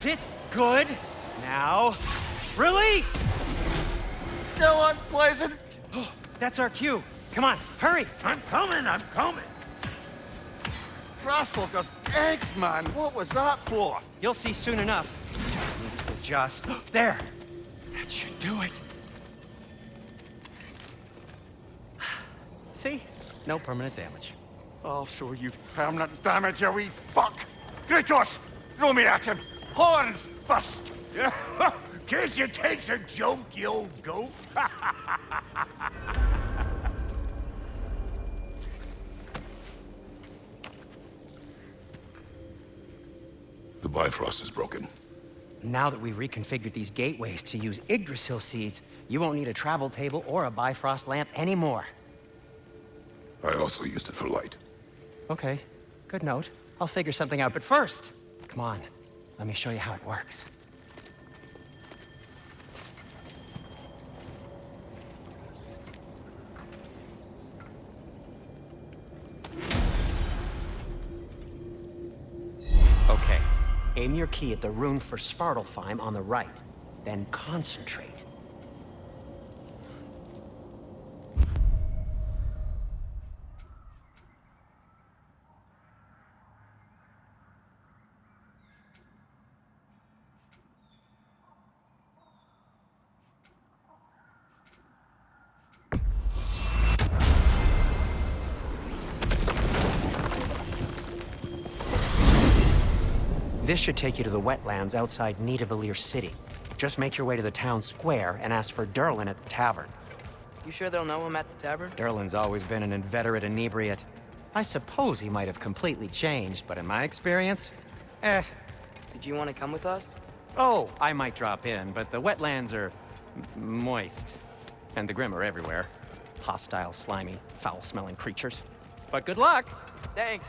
Sit. Good. Now, release! Still unpleasant. Oh, that's our cue. Come on, hurry! I'm coming. Frostwalker's eggs, man. What was that for? You'll see soon enough. Just need to adjust. There! That should do it. See? No permanent damage. I'll show you permanent damage, you wee fuck. Kratos, throw me at him. Horns first. Guess you takes a joke, you old goat. The Bifrost is broken. Now that we've reconfigured these gateways to use Yggdrasil seeds, you won't need a travel table or a Bifrost lamp anymore. I also used it for light. Okay, good note. I'll figure something out, but first, come on, let me show you how it works. Okay, aim your key at the rune for Svartalfheim on the right, then concentrate. This should take you to the wetlands outside Nidavellir City. Just make your way to the town square and ask for Durlin at the tavern. You sure they'll know him at the tavern? Durlin's always been an inveterate inebriate. I suppose he might have completely changed, but in my experience, Did you want to come with us? Oh, I might drop in, but the wetlands are moist. And the Grim are everywhere. Hostile, slimy, foul-smelling creatures. But good luck! Thanks.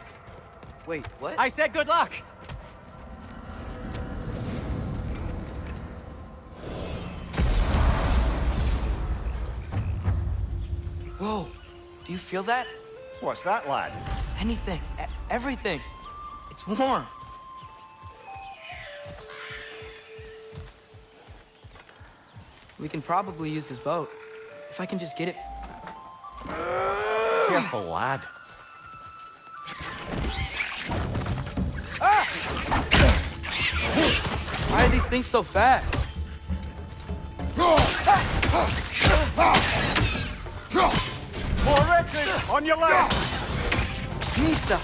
Wait, what? I said good luck! Whoa, do you feel that? What's that, lad? Anything, everything. It's warm. We can probably use his boat. If I can just get it. Careful, lad. Why are these things so fast? More wretches on your left. Nista!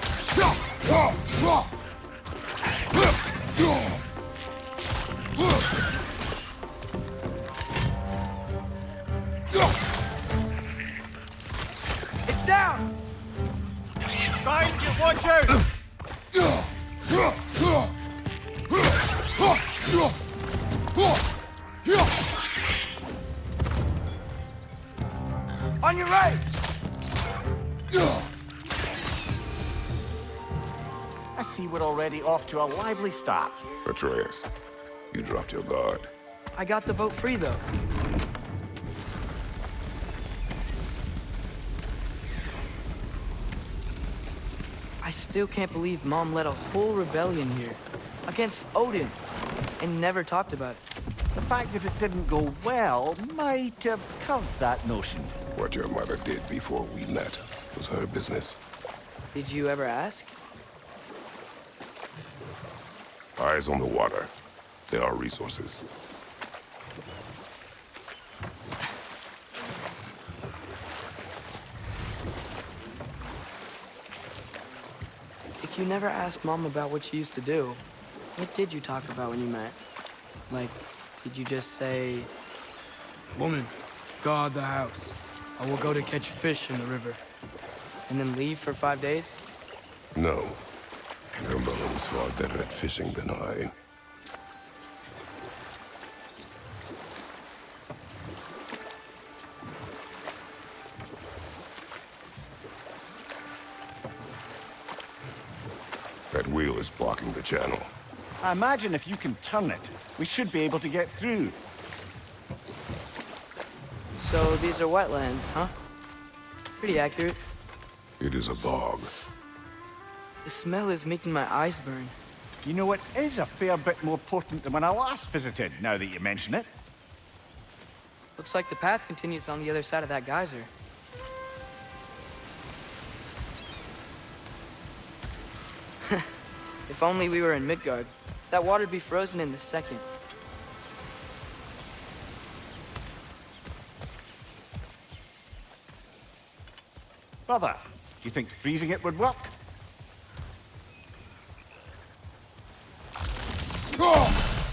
It's down! Behind you, watch out! On your right! I see we're already off to a lively start. Atreus, you dropped your guard. I got the boat free, though. I still can't believe Mom led a whole rebellion here. Against Odin. And never talked about it. The fact that it didn't go well might have covered that notion. What your mother did before we met was her business. Did you ever ask? Eyes on the water. There are resources. If you never asked Mom about what she used to do, what did you talk about when you met? Like, did you just say... Woman, guard the house. I will go to catch fish in the river. And then leave for 5 days? No. Your mother was far better at fishing than I. That wheel is blocking the channel. I imagine if you can turn it, we should be able to get through. So these are wetlands, huh? Pretty accurate. It is a bog. The smell is making my eyes burn. You know, it is a fair bit more potent than when I last visited, now that you mention it. Looks like the path continues on the other side of that geyser. If only we were in Midgard. That water'd be frozen in a second. Brother, do you think freezing it would work?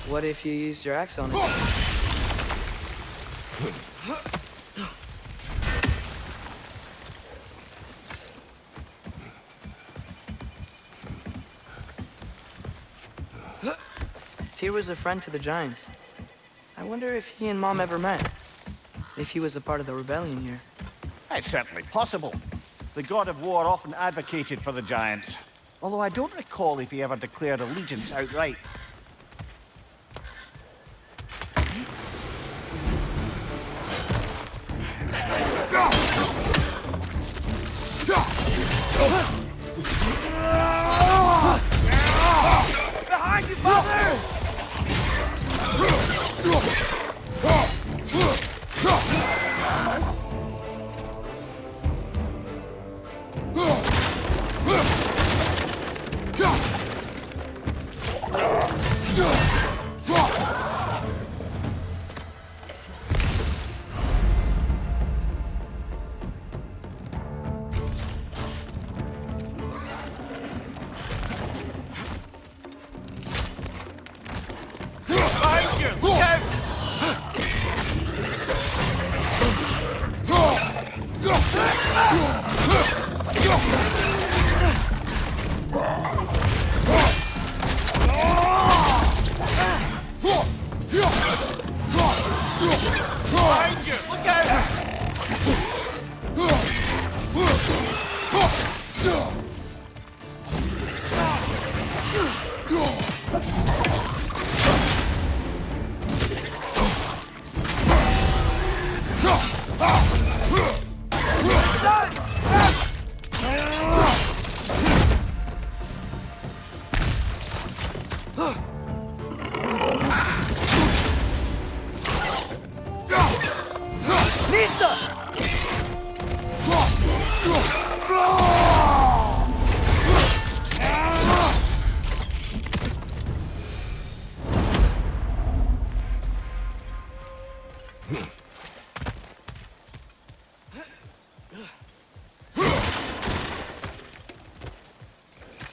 What if you used your axe on it? Tyr was a friend to the Giants. I wonder if he and Mom ever met. If he was a part of the rebellion here. It's certainly possible. The god of war often advocated for the Giants. Although I don't recall if he ever declared allegiance outright. Behind you, father!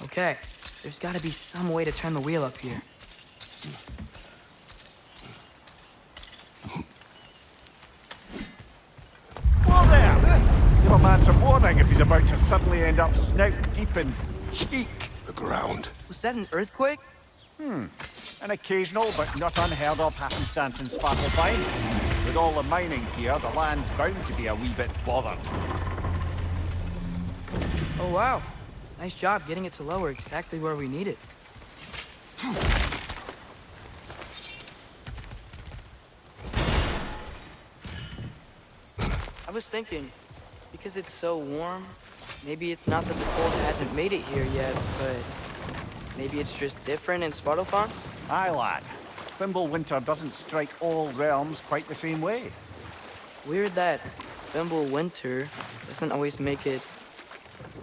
Okay, there's gotta be some way to turn the wheel up here. Whoa there! Give a man some warning if he's about to suddenly end up snout deep in cheek. The ground. Was that an earthquake? An occasional but not unheard of happenstance in Svartalfheim. With all the mining here, the land's bound to be a wee bit bothered. Oh wow. Nice job getting it to lower exactly where we need it. I was thinking, because it's so warm, maybe it's not that the cold hasn't made it here yet, but maybe it's just different in Svartalfheim? Aye, lad. Winter doesn't strike all realms quite the same way. Weird that Winter doesn't always make it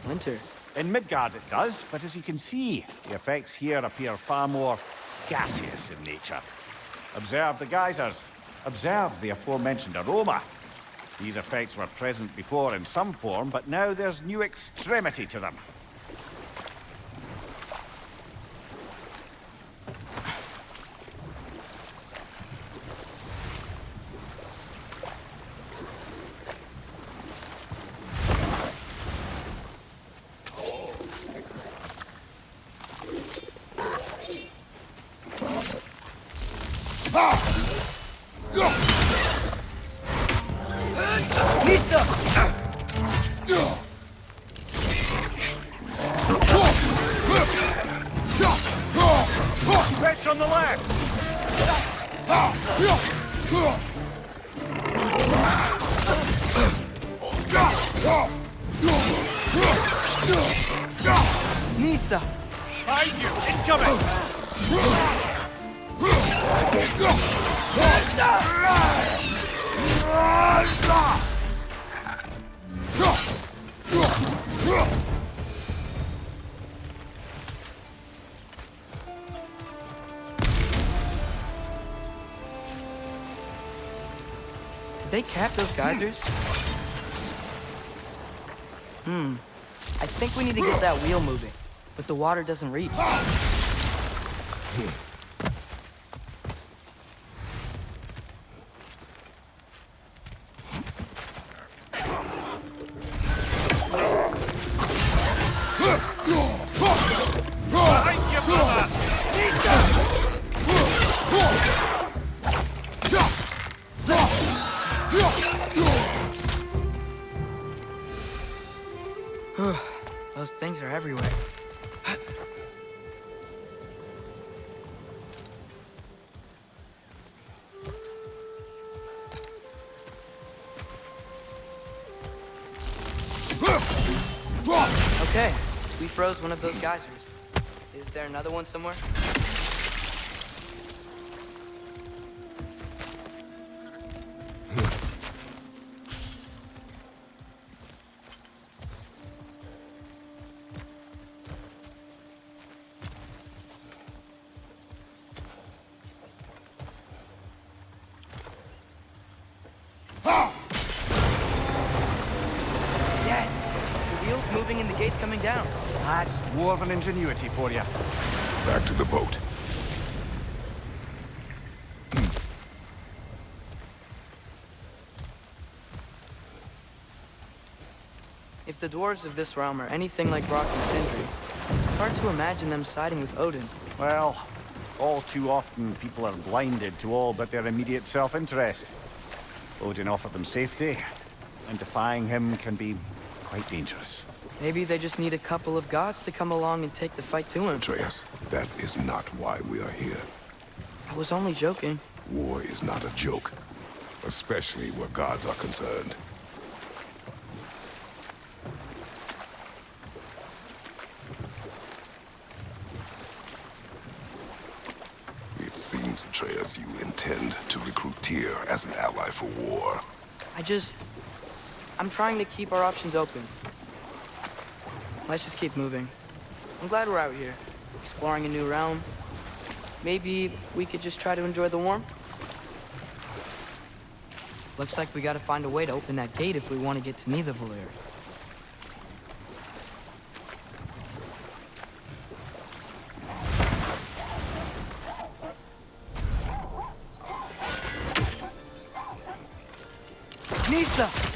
winter. In Midgard it does, but as you can see, the effects here appear far more gaseous in nature. Observe the geysers. Observe the aforementioned aroma. These effects were present before in some form, but now there's new extremity to them. Stretch on the left! Nista! Behind you! Incoming! Did they cap those geysers? I think we need to get that wheel moving, but the water doesn't reach. Those things are everywhere. Okay, we froze one of those geysers. Is there another one somewhere? Yes! The wheel's moving and the gate's coming down. That's dwarven ingenuity for you. Back to the boat. If the dwarves of this realm are anything like Brock and Sindri, it's hard to imagine them siding with Odin. Well, all too often people are blinded to all but their immediate self-interest. Odin offered them safety, and defying him can be quite dangerous. Maybe they just need a couple of gods to come along and take the fight to him. Atreus, that is not why we are here. I was only joking. War is not a joke, especially where gods are concerned. It seems, Atreus, you intend to recruit Tyr as an ally for war. I'm trying to keep our options open. Let's just keep moving. I'm glad we're out here, exploring a new realm. Maybe we could just try to enjoy the warmth? Looks like we gotta find a way to open that gate if we want to get to Nidavellir. Nista!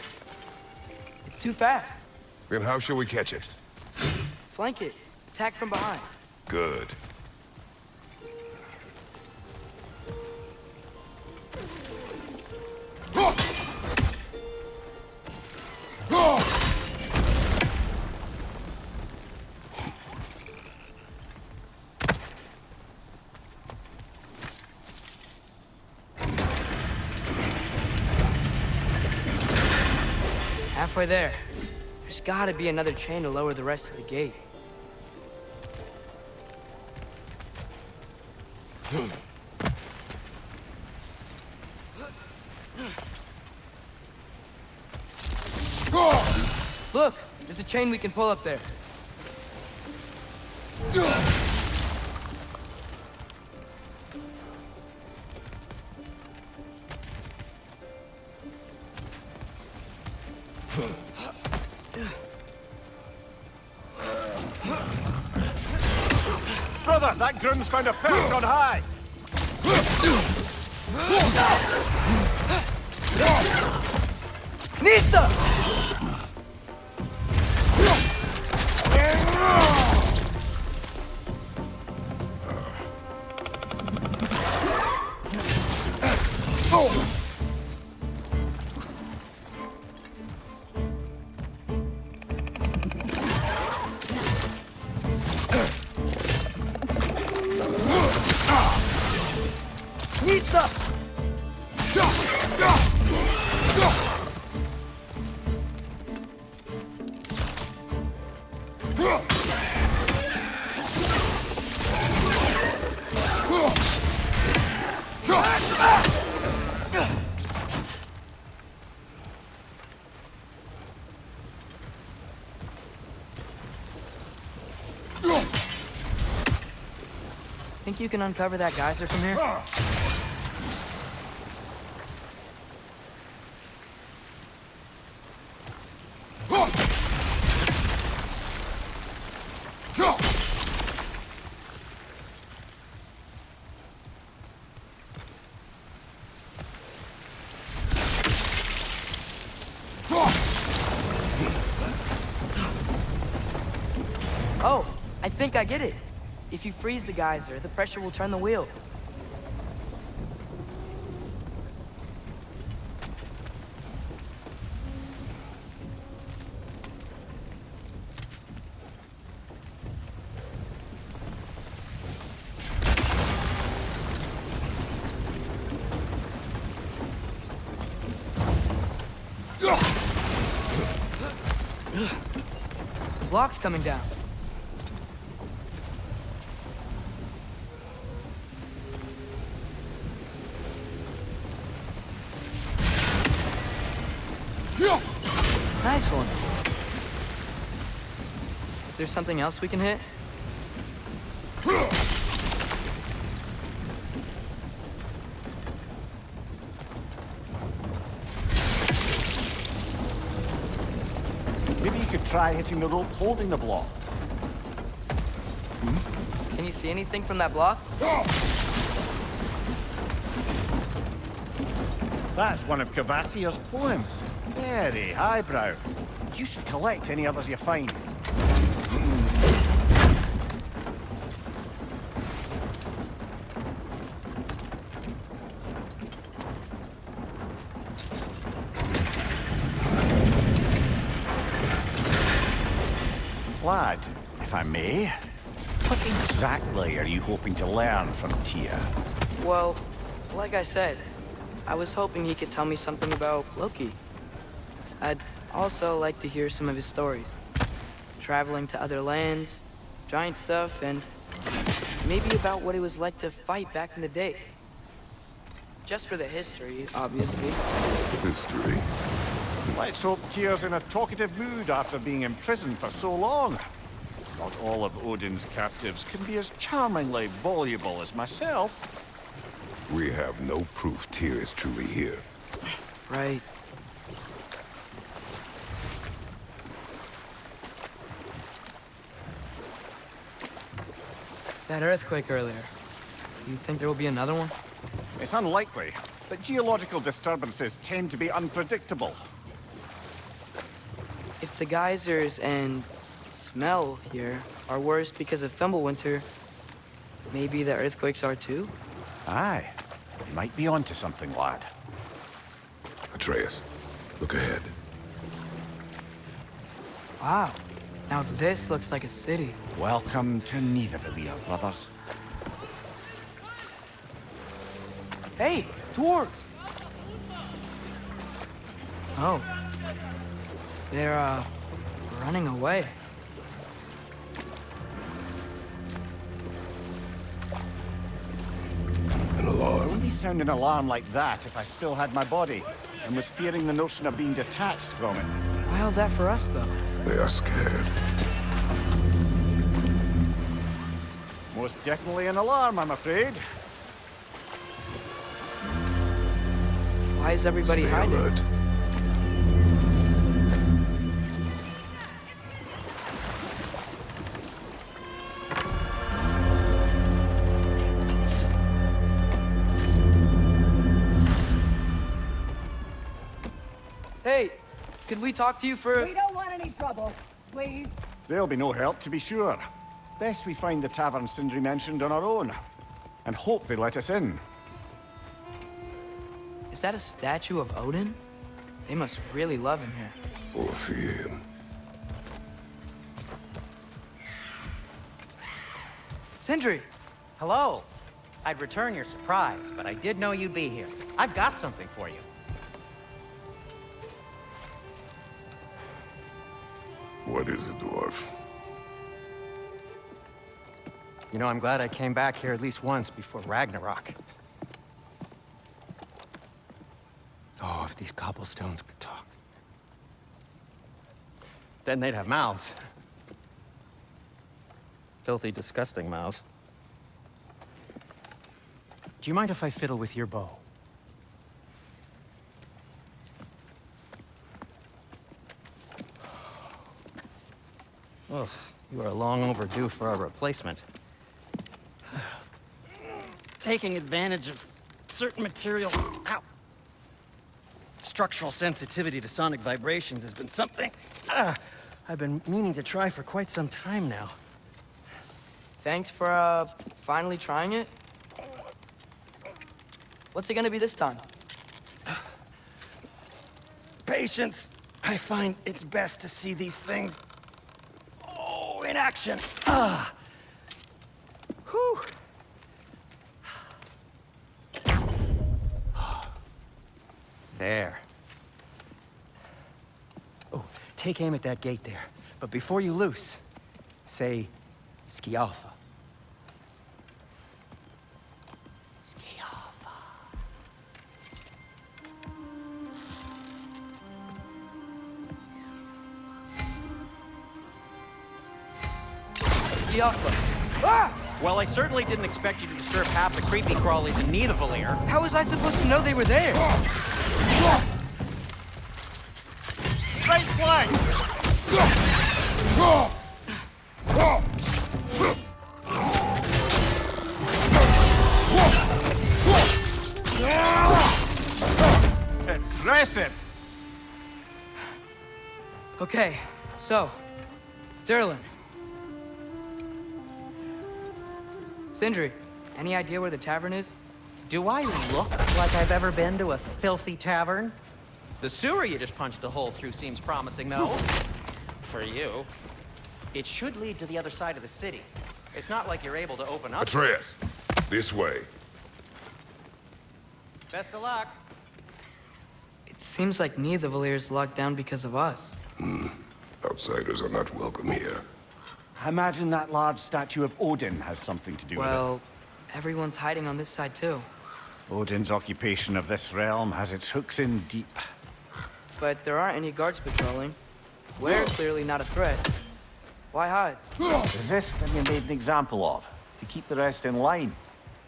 It's too fast. Then how shall we catch it? Flank it. Attack from behind. Good. Halfway there. There's gotta be another chain to lower the rest of the gate. Look! There's a chain we can pull up there. Brother, that groom's found a perch on high! Nista! Nista! Think you can uncover that geyser from here? Oh, I think I get it. If you freeze the geyser, the pressure will turn the wheel. The block's coming down. Nice one. Is there something else we can hit? Maybe you could try hitting the rope holding the block. Can you see anything from that block? That's one of Cavassier's poems. Very highbrow. You should collect any others you find. Lad, if I may, what exactly are you hoping to learn from Tyr? Well, like I said, I was hoping he could tell me something about Loki. I'd also like to hear some of his stories. Traveling to other lands, giant stuff, and maybe about what it was like to fight back in the day. Just for the history, obviously. History. Let's hope Tyr's in a talkative mood after being imprisoned for so long. Not all of Odin's captives can be as charmingly voluble as myself. We have no proof Tyr is truly here. Right. That earthquake earlier. Do you think there will be another one? It's unlikely, but geological disturbances tend to be unpredictable. If the geysers and smell here are worse because of Fimbulwinter, maybe the earthquakes are too? Aye, you might be onto something, lad. Atreus, look ahead. Wow. Now this looks like a city. Welcome to Nidavellir, brothers. Hey, dwarves! Oh. They're, running away. An alarm. Only sound an alarm like that if I still had my body, and was fearing the notion of being detached from it. Why all that for us, though? They are scared. Most definitely an alarm, I'm afraid. Why is everybody Stay hiding? alert. Hey, could we talk to you for... We don't want any trouble, please. There'll be no help, to be sure. Best we find the tavern Sindri mentioned on our own. And hope they let us in. Is that a statue of Odin? They must really love him here. Or fear him. Sindri! Hello. I'd return your surprise, but I did know you'd be here. I've got something for you. What is it, dwarf? You know, I'm glad I came back here at least once before Ragnarok. Oh, if these cobblestones could talk. Then they'd have mouths. Filthy, disgusting mouths. Do you mind if I fiddle with your bow? Oh, you are long overdue for a replacement. Taking advantage of certain material... Ow! Structural sensitivity to sonic vibrations has been something I've been meaning to try for quite some time now. Thanks for, finally trying it. What's it gonna be this time? Patience. I find it's best to see these things, in action. Whew. There. Oh, take aim at that gate there. But before you loose, say, Skialfa. Skialfa. Skialfa. Ah! Well, I certainly didn't expect you to disturb half the creepy crawlies in Nidavellir. How was I supposed to know they were there? Right flank! Impressive! Okay, so, Derlin. Sindri, any idea where the tavern is? Do I look like I've ever been to a filthy tavern? The sewer you just punched a hole through seems promising, though. For you. It should lead to the other side of the city. It's not like you're able to open up... Atreus, this way. Best of luck. It seems like Nidavellir is locked down because of us. Outsiders are not welcome here. I imagine that large statue of Odin has something to do with it. Well, everyone's hiding on this side too. Odin's occupation of this realm has its hooks in deep. But there aren't any guards patrolling. We're clearly not a threat. Why hide? Resist and you're made an example of, to keep the rest in line.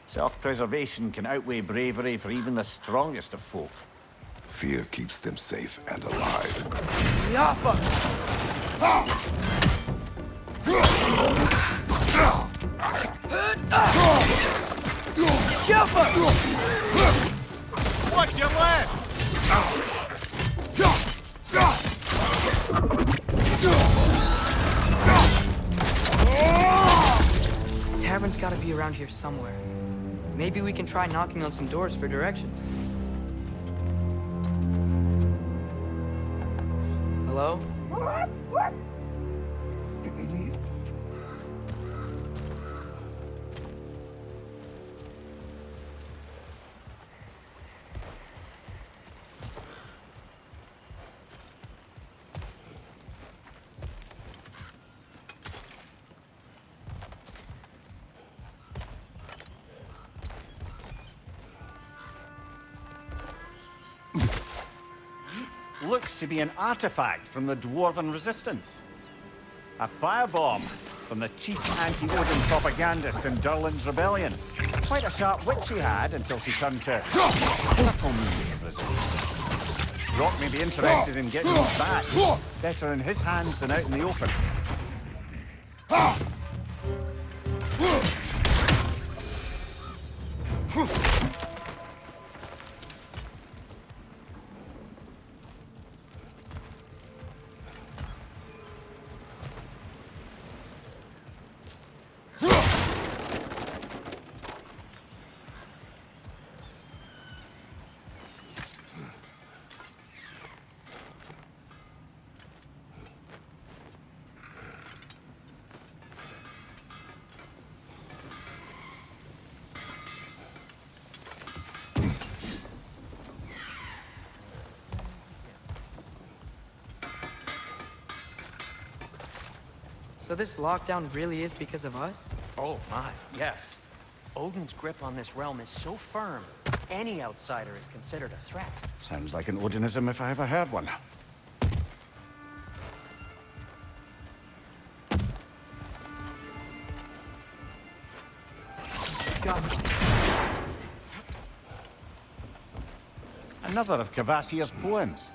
Self-preservation can outweigh bravery for even the strongest of folk. Fear keeps them safe and alive. Yafa! Watch your left! Tavern's gotta be around here somewhere. Maybe we can try knocking on some doors for directions. Hello? Looks to be an artifact from the Dwarven Resistance. A firebomb from the chief anti-Odin propagandist in Durlin's rebellion. Quite a sharp wit she had until she turned to subtle means of resistance. Rock may be interested in getting his back. Better in his hands than out in the open. So this lockdown really is because of us? Oh, my, yes. Odin's grip on this realm is so firm, any outsider is considered a threat. Sounds like an Odinism if I ever heard one. Another of Kvasir's poems.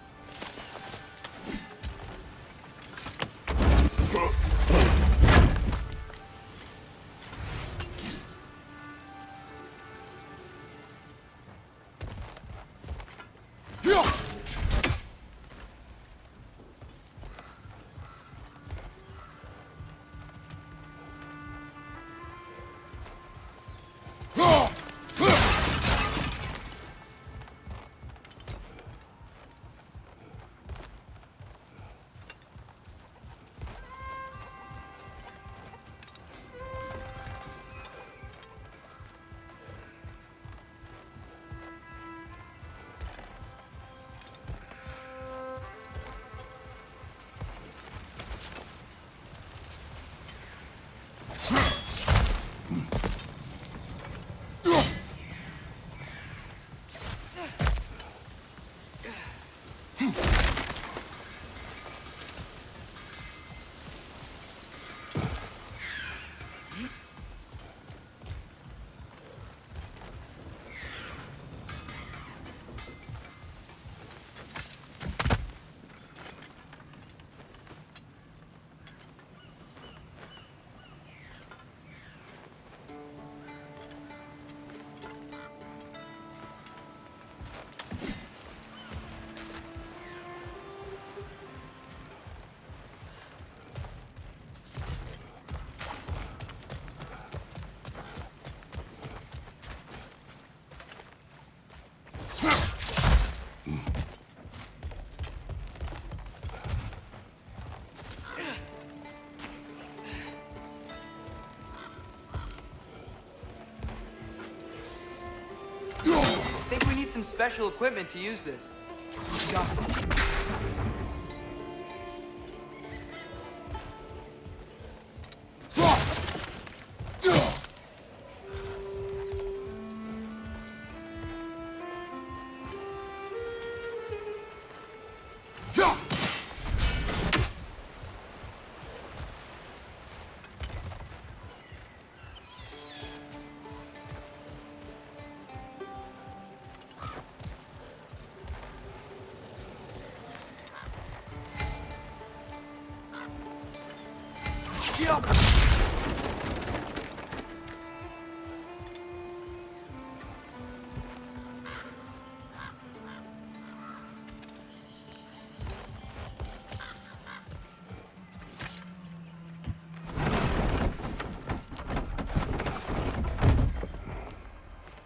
I think we need some special equipment to use this.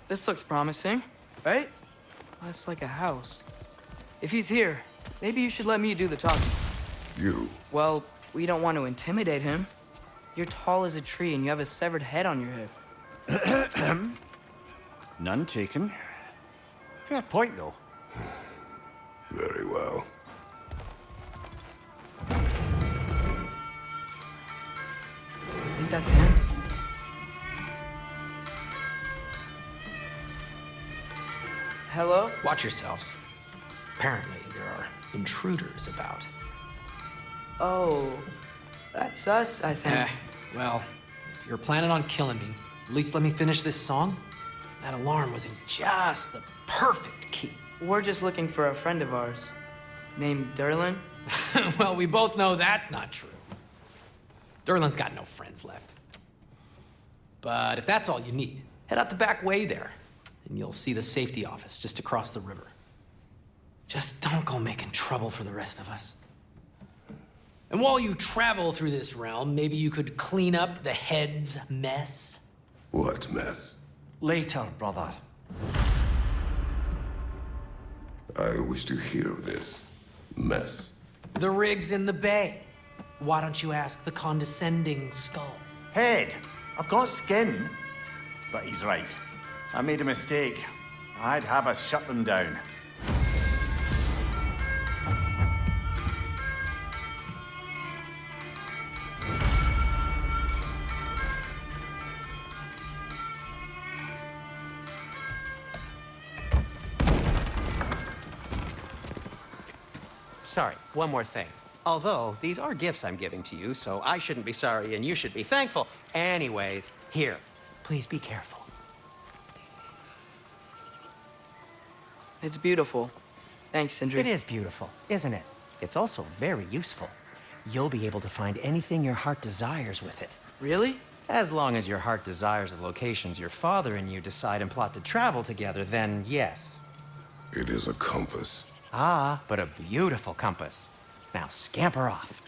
This looks promising, right? That's like a house. If he's here, maybe you should let me do the talking. You. Well, we don't want to intimidate him. You're tall as a tree and you have a severed head on your head. None taken. Fair point, though. Very well. Think that's him? Hello? Watch yourselves. Apparently, there are intruders about. Oh, that's us, I think. Well, if you're planning on killing me, at least let me finish this song. That alarm was in just the perfect key. We're just looking for a friend of ours named Derlin. Well, we both know that's not true. Derlin's got no friends left. But if that's all you need, head out the back way there, and you'll see the safety office just across the river. Just don't go making trouble for the rest of us. And while you travel through this realm, maybe you could clean up the head's mess. What mess? Later, brother. I wish to hear of this mess. The rig's in the bay. Why don't you ask the condescending skull? Head. I've got skin. But he's right. I made a mistake. I'd have us shut them down. sorry, one more thing. Although, these are gifts I'm giving to you, so I shouldn't be sorry and you should be thankful. Anyways, here, please be careful. It's beautiful. Thanks, Sindri. It is beautiful, isn't it? It's also very useful. You'll be able to find anything your heart desires with it. Really? As long as your heart desires the locations your father and you decide and plot to travel together, then yes. It is a compass. Ah, but a beautiful compass. Now scamper off.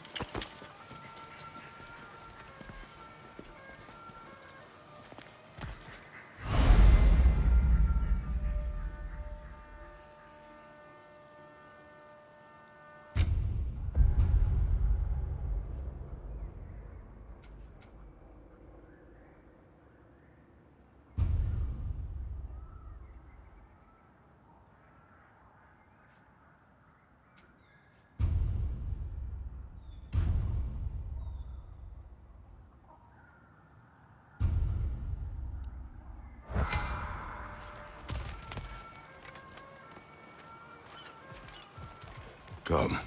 Come.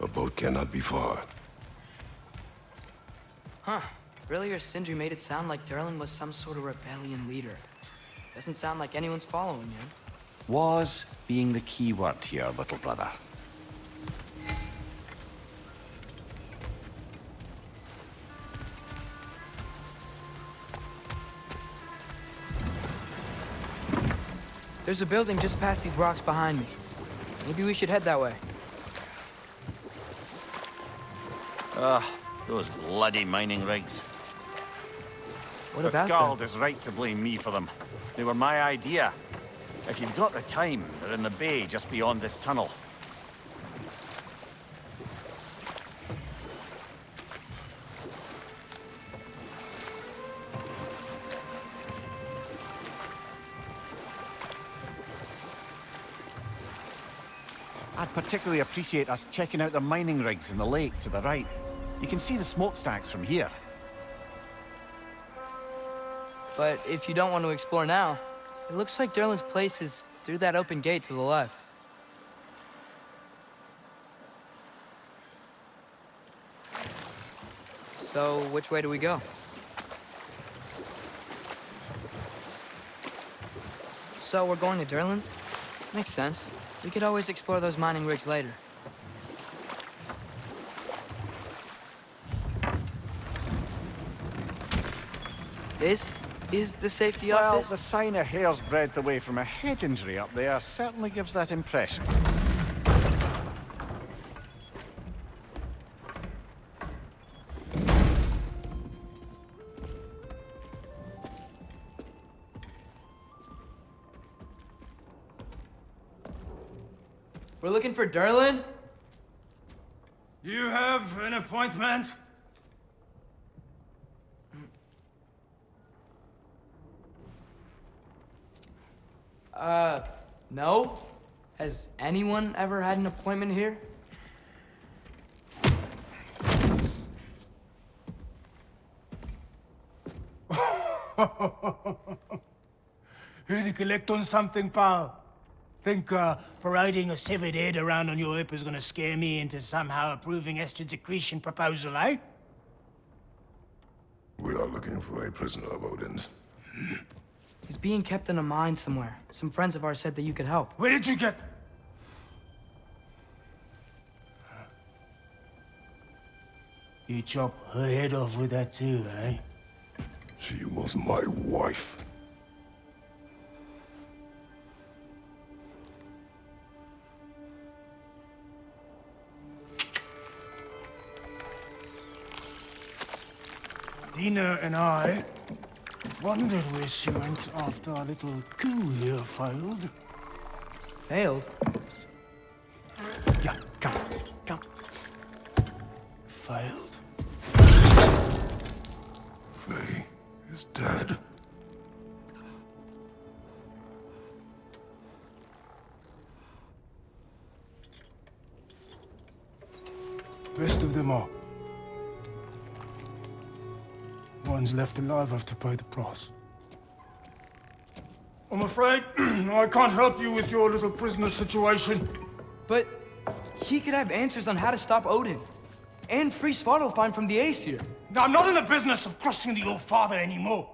A boat cannot be far. Huh. Earlier, Sindri made it sound like Durlin was some sort of rebellion leader. Doesn't sound like anyone's following him. Was being the key word here, little brother. There's a building just past these rocks behind me. Maybe we should head that way. Those bloody mining rigs. What The about Skald them? is right to blame me for them. They were my idea. If you've got the time, they're in the bay just beyond this tunnel. I'd particularly appreciate us checking out the mining rigs in the lake to the right. You can see the smokestacks from here. But if you don't want to explore now, it looks like Durlin's place is through that open gate to the left. So, which way do we go? So, we're going to Durlin's? Makes sense. We could always explore those mining rigs later. This is the safety Well, office? the sign of hair's breadth away from a head injury up there certainly gives that impression. We're looking for Durlin? You have an appointment? No? Has anyone ever had an appointment here? Here to collect on something, pal? Think parading a severed head around on your hip is gonna scare me into somehow approving Estrid's accretion proposal, eh? We are looking for a prisoner of Odin's. He's being kept in a mine somewhere. Some friends of ours said that you could help. Where did you get... You chop her head off with that too, eh? She was my wife. Dina and I wondered where she went after our little coup here failed. Failed? Yeah, come. Failed. Faye is dead. Rest of them are. One's left alive have to pay the price. I'm afraid I can't help you with your little prisoner situation. But He could have answers on how to stop Odin. And free Svartalfheim from the Aesir. Now, I'm not in the business of crossing the Old Father anymore.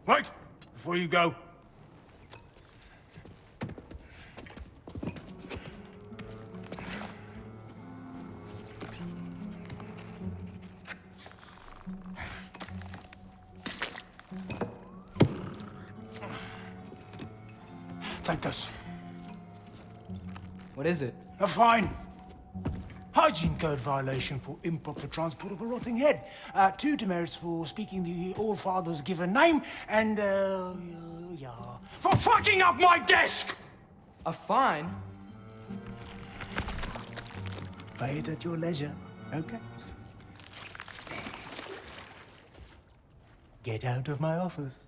Right, before you go. Take this. What is it? A fine. Hygiene code violation for improper transport of a rotting head. 2 demerits for speaking the All-Father's given name, and, yeah. For fucking up my desk! A fine? Pay it at your leisure, okay? Get out of my office.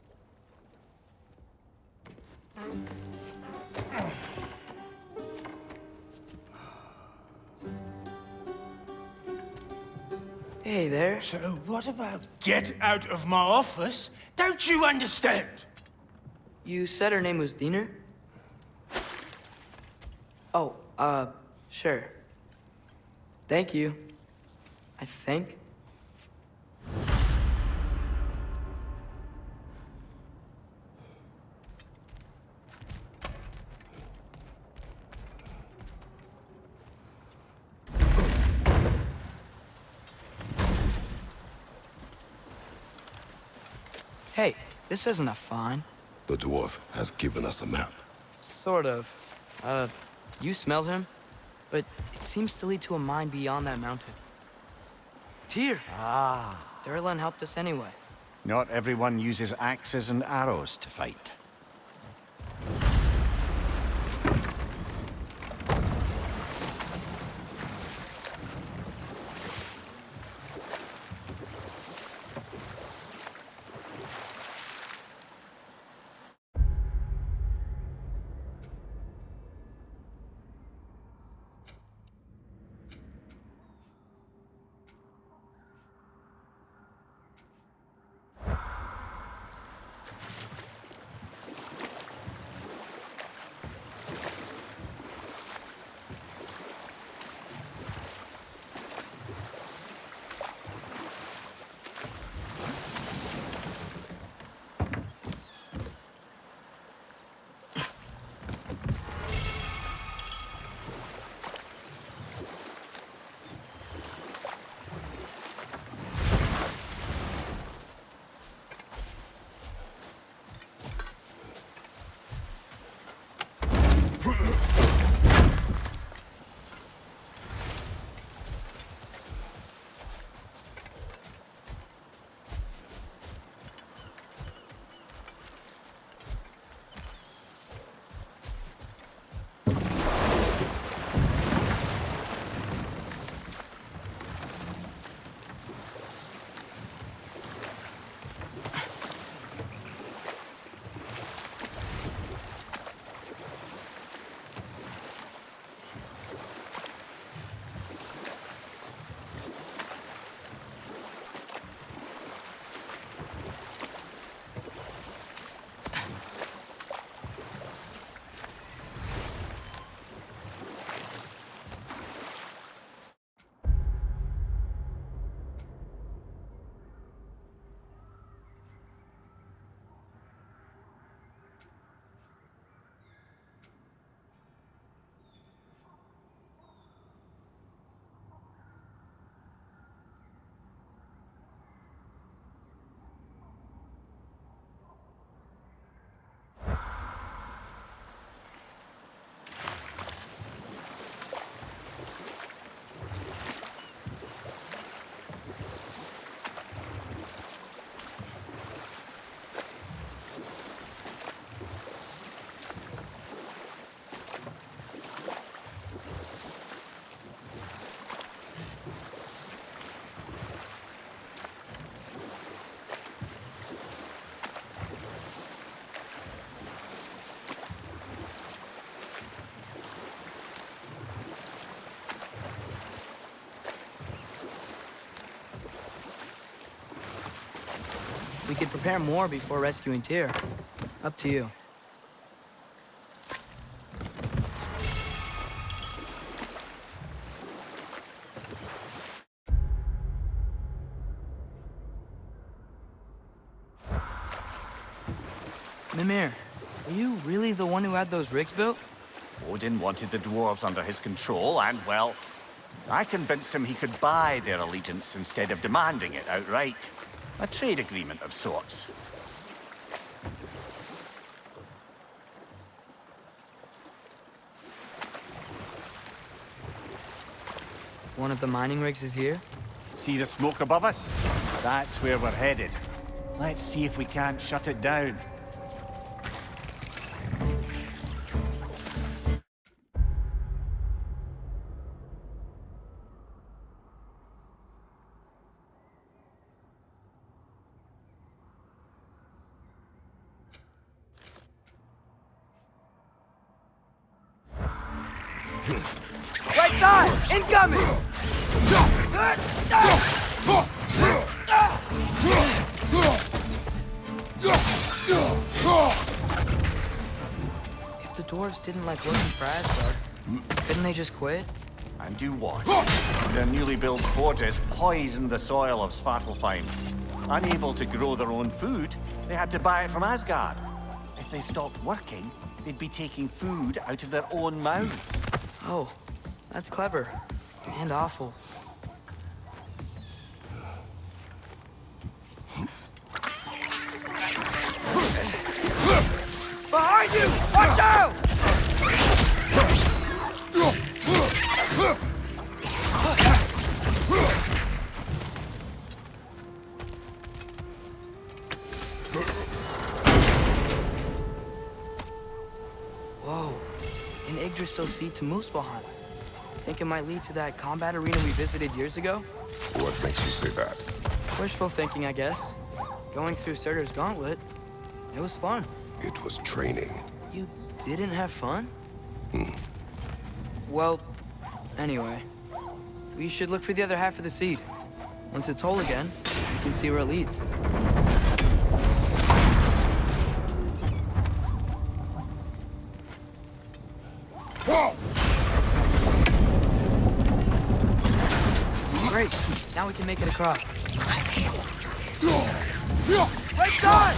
Hey there. So what about get out of my office? Don't you understand? You said her name was Diener? Oh, sure. Thank you. I think. Hey, this isn't a fine. The dwarf has given us a map. Sort of. You smelled him? But it seems to lead to a mine beyond that mountain. Tyr! Ah. Durlan helped us anyway. Not everyone uses axes and arrows to fight. We could prepare more before rescuing Tyr. Up to you. Mimir, are you really the one who had those rigs built? Odin wanted the dwarves under his control, and, well, I convinced him he could buy their allegiance instead of demanding it outright. A trade agreement of sorts. One of the mining rigs is here? See the smoke above us? That's where we're headed. Let's see if we can't shut it down. Right side! Incoming! If the dwarves didn't like working for Asgard, couldn't they just quit? And do what? Their newly built forges poisoned the soil of Svartalfheim. Unable to grow their own food, they had to buy it from Asgard. If they stopped working, they'd be taking food out of their own mouths. Oh, that's clever. And awful. Behind you! Watch out! Whoa. An Yggdrasil seed to Muspelheim. Think it might lead to that combat arena we visited years ago? What makes you say that? Wishful thinking, I guess. Going through Surtur's gauntlet, it was fun. It was training. You didn't have fun? Well, anyway. We should look for the other half of the seed. Once it's whole again, we can see where it leads. Great. Now we can make it across. Right side!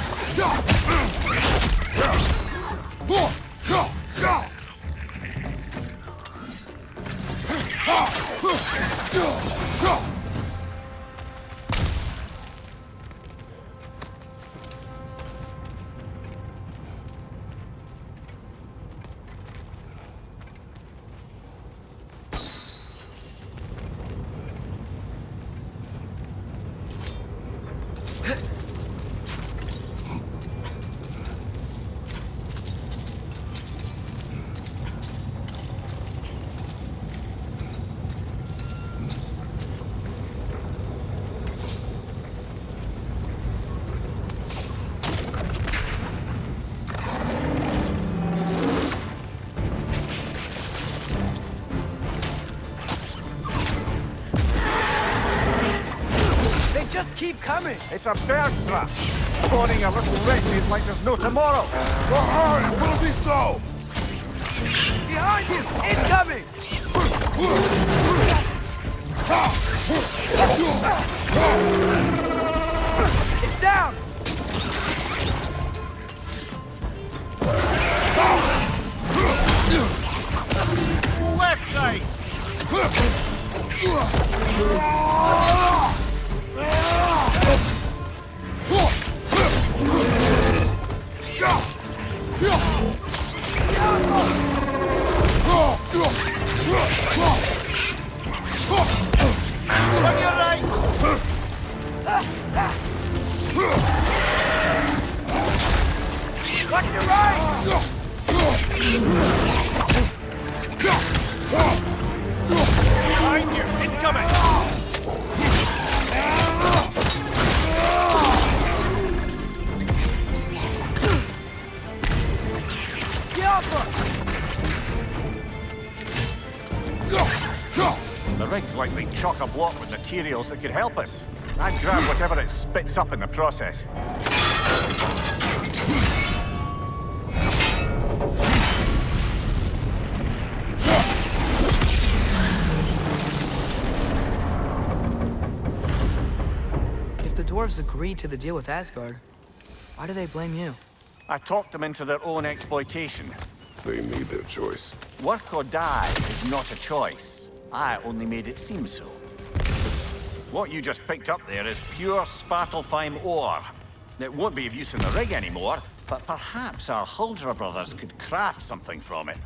Just keep coming! It's a bird's trap! Spawning a little wretches like there's no tomorrow! It will be so! Behind you! Incoming! It's down! Left side! On your right! Watch your right! Behind you! Incoming! The rig's likely chock-a-block with materials that could help us. I'd grab whatever it spits up in the process. If the dwarves agreed to the deal with Asgard, why do they blame you? I talked them into their own exploitation. They made their choice. Work or die is not a choice. I only made it seem so. What you just picked up there is pure Svartalfheim ore. It won't be of use in the rig anymore, but perhaps our Huldra brothers could craft something from it.